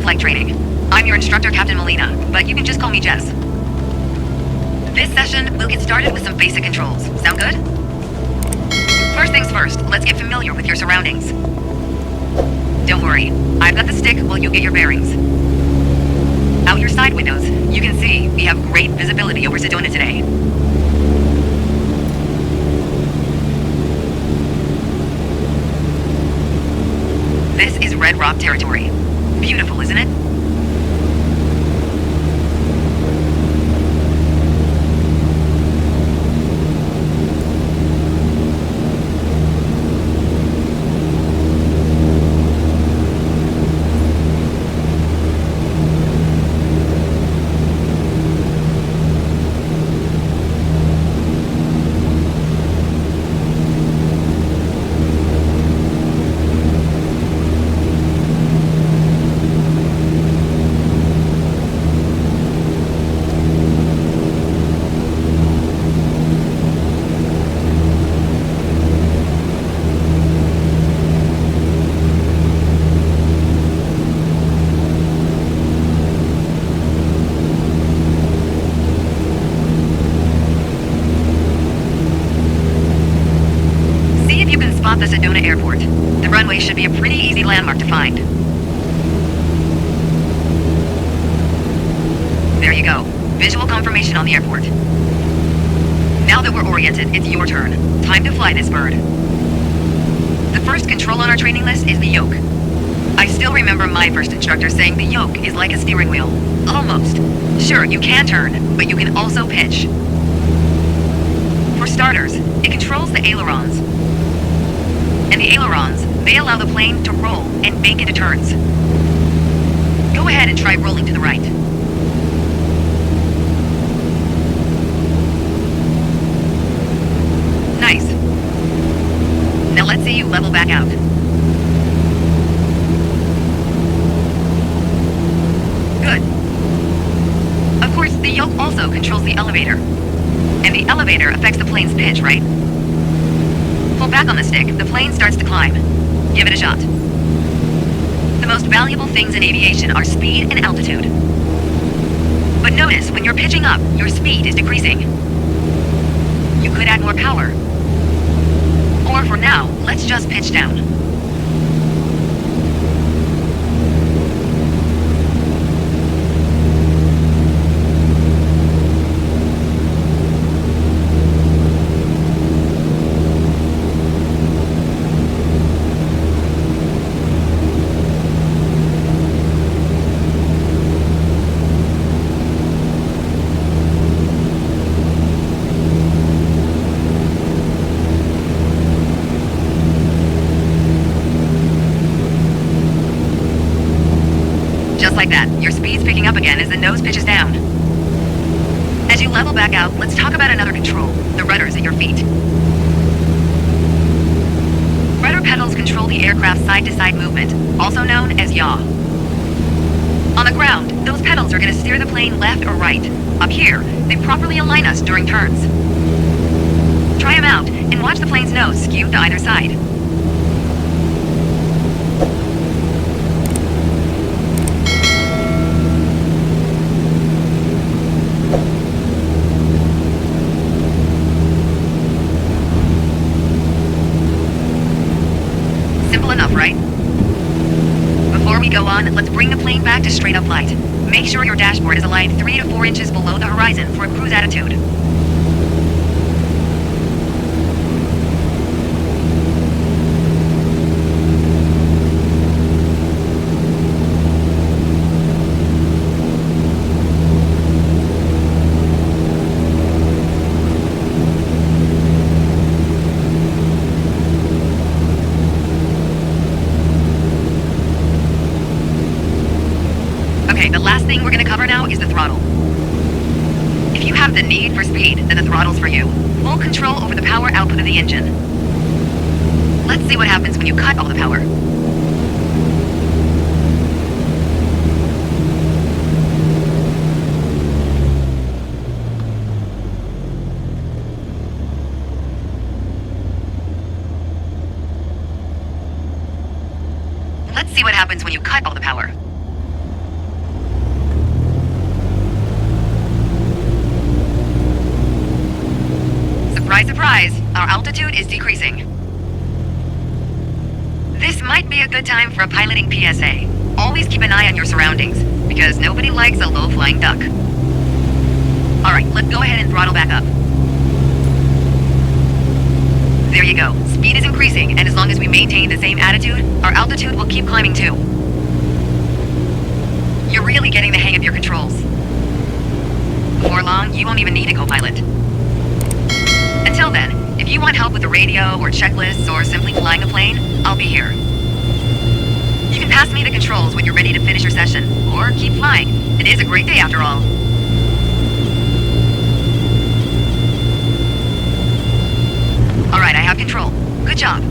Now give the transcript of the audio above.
flight training. I'm your instructor, Captain Molina, but you can just call me Jess. This session, we'll get started with some basic controls. Sound good? First things first, let's get familiar with your surroundings. Don't worry, I've got the stick while you get your bearings. Out your side windows, you can see we have great visibility over Sedona today. This is Red Rock territory. Beautiful, isn't it? The Sedona Airport. The runway should be a pretty easy landmark to find. There you go. Visual confirmation on the airport. Now that we're oriented, it's your turn. Time to fly this bird. The first control on our training list is the yoke. I still remember my first instructor saying the yoke is like a steering wheel. Almost. Sure, you can turn, but you can also pitch. For starters, it controls the ailerons. And the ailerons, they allow the plane to roll and bank into turns. Go ahead and try rolling to the right. Nice. Now let's see you level back out. Good. Of course, the yoke also controls the elevator. And the elevator affects the plane's pitch, right? Pull back on the stick, the plane starts to climb. Give it a shot. The most valuable things in aviation are speed and altitude. But notice, when you're pitching up, your speed is decreasing. You could add more power. Or for now, let's just pitch down. Just like that, your speed's picking up again as the nose pitches down. As you level back out, let's talk about another control, the rudders at your feet. Rudder pedals control the aircraft's side-to-side movement, also known as yaw. On the ground, those pedals are going to steer the plane left or right. Up here, they properly align us during turns. Try them out, and watch the plane's nose skew to either side. Simple enough, right? Before we go on, let's bring the plane back to straight-up flight. Make sure your dashboard is aligned 3 to 4 inches below the horizon for a cruise attitude. Okay, the last thing we're going to cover now is the throttle. If you have the need for speed, then the throttle's for you. Full control over the power output of the engine. Let's see what happens when you cut all the power. Let's see what happens when you cut all the power. Surprise! Our altitude is decreasing. This might be a good time for a piloting PSA. Always keep an eye on your surroundings, because nobody likes a low-flying duck. Alright, let's go ahead and throttle back up. There you go. Speed is increasing, and as long as we maintain the same attitude, our altitude will keep climbing too. You're really getting the hang of your controls. Before long, you won't even need a co-pilot. Until then, if you want help with the radio or checklists or simply flying a plane, I'll be here. You can pass me the controls when you're ready to finish your session, or keep flying. It is a great day after all. Alright, I have control. Good job.